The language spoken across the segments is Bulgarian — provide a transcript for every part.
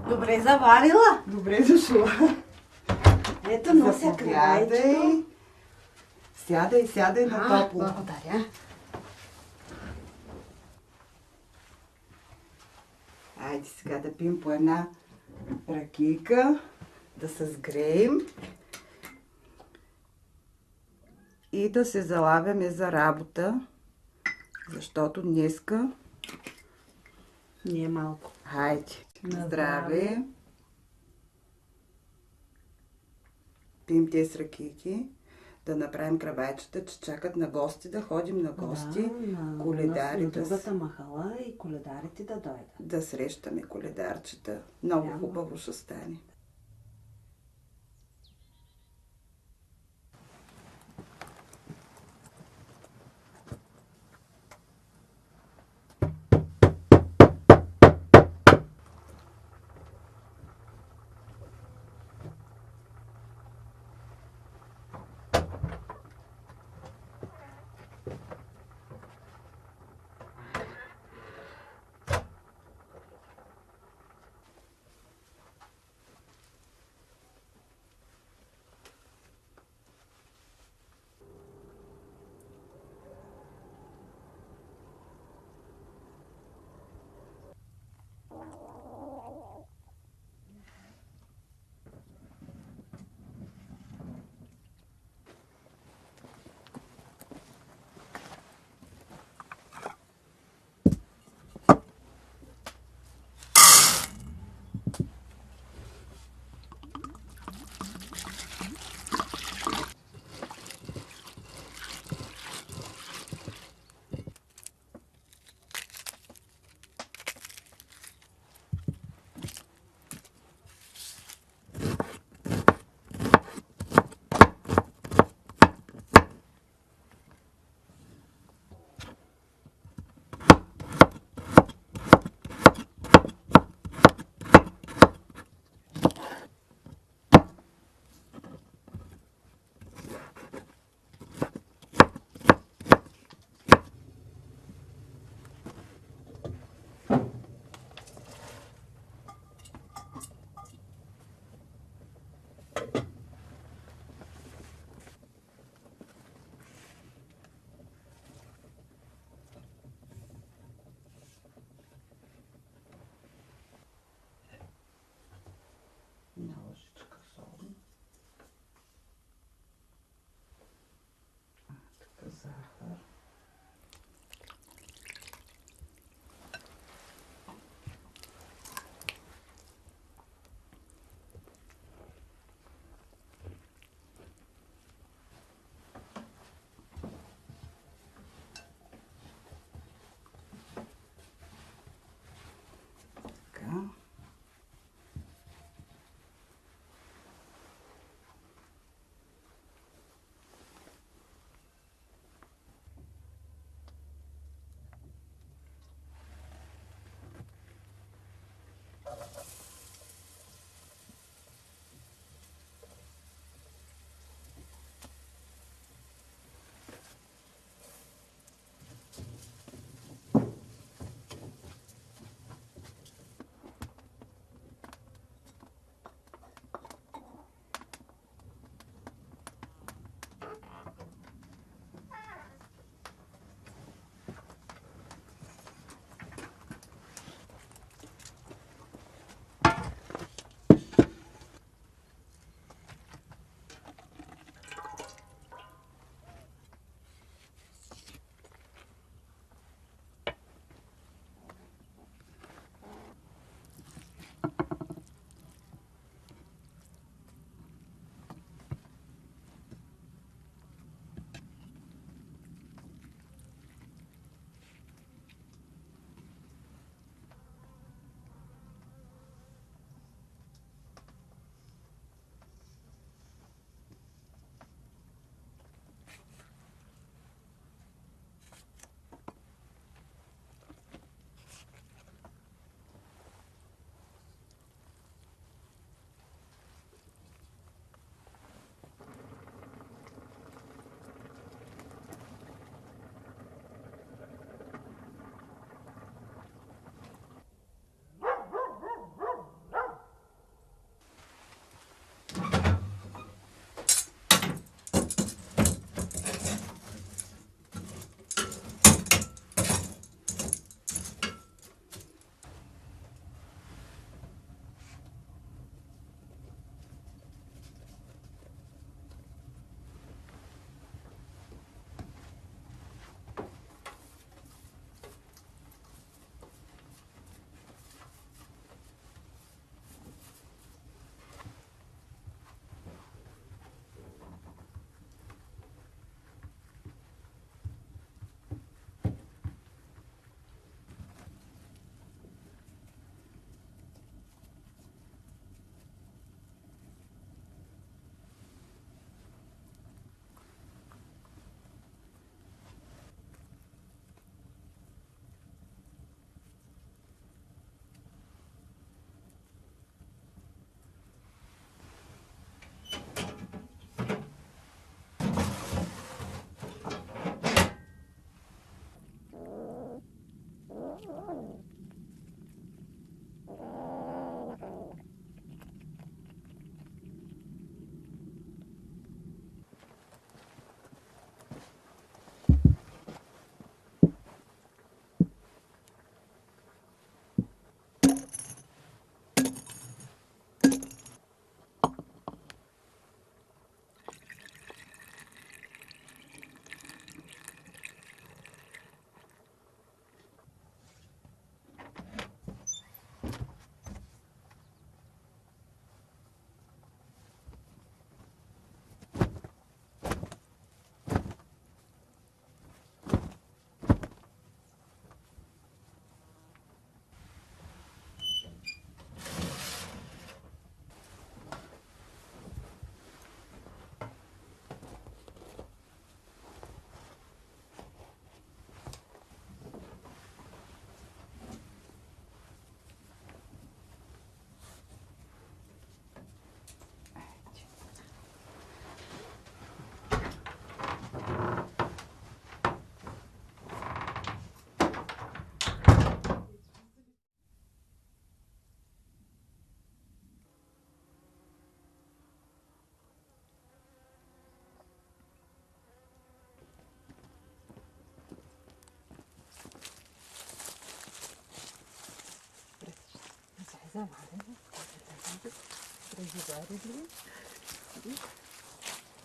Добре заварила. Добре дошла. Ето, нося крайчето. Сядай на топло. Благодаря. Айде сега да пием по една ракийка, да се сгреем и да се залавяме за работа, защото днеска Не е малко. хайде, На здраве! Пием тези ракийки, да направим крабайчета, че чакат на гости, да ходим на гости, коледари на другата махала и коледарите да дойдат. да срещаме коледарчета. Много хубаво ще стане.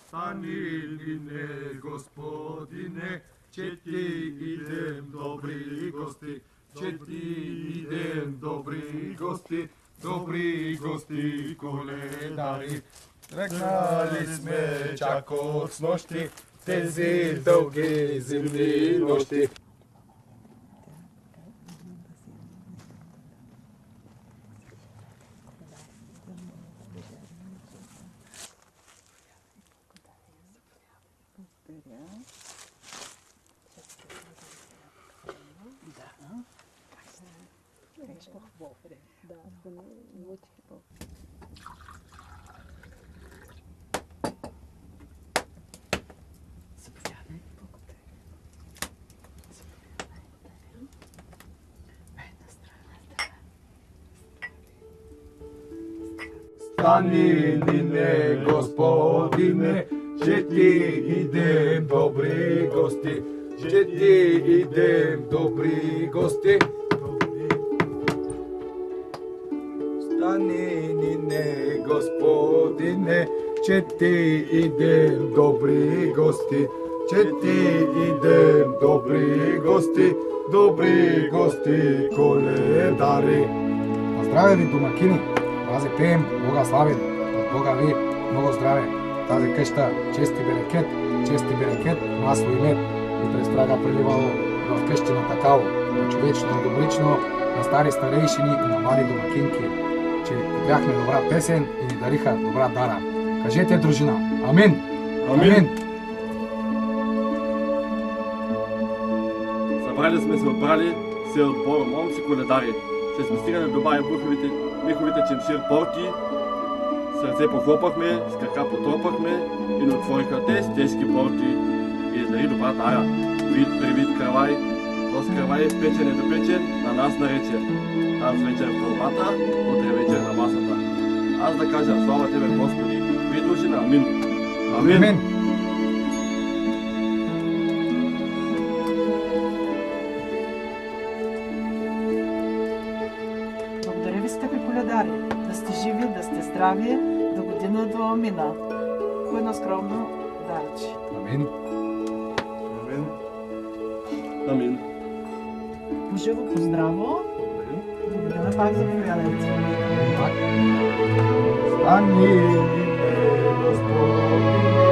Стани ли не, Господине, че ти идем добри гости, че ти идем добри гости, коледари. Тръгнали сме чак от снощи, тези дълги зимни нощи. Стани ли не, Господине, че ти идем добри гости, че ти идем добри гости. Стани ли не, Господине, че ти идем добри гости, че ти идем добри гости, коледари. Здраве ви, домакини! Аз е пеем, Бога славим, от Бога ви, много здраве. Тази къща, чести берекет, масло и мед. И през трага приливало в къщи на такаво, на човечно и добрично, на стари старейшини и на млади домакинки, че бяхме добра песен и ни дариха добра дара. Кажете, дружина, амин! Амин! Събрали сме се отбрали, се от Бога момци коледари. Ще сме стигнали до бая миховите чемшир порки, сърце похлопахме, с крака потропахме и ни отвориха тези тежки порки и издари добра дара. Вид при вид кравай, този кравай печен е до печен, на нас нарече. Аз вечер в тълбата, утре вечер на масата. Аз да кажа, слава Тебе, Господи, ви дружина, амин. Амин. Благодаря ви, скъпи коледари, да сте живи, да сте здрави, до година до амина. По едно скромно дарче. Амин! Амин. Амин. Поживо, поздраво. До година пак заповядайте. Стани ли не, Господине,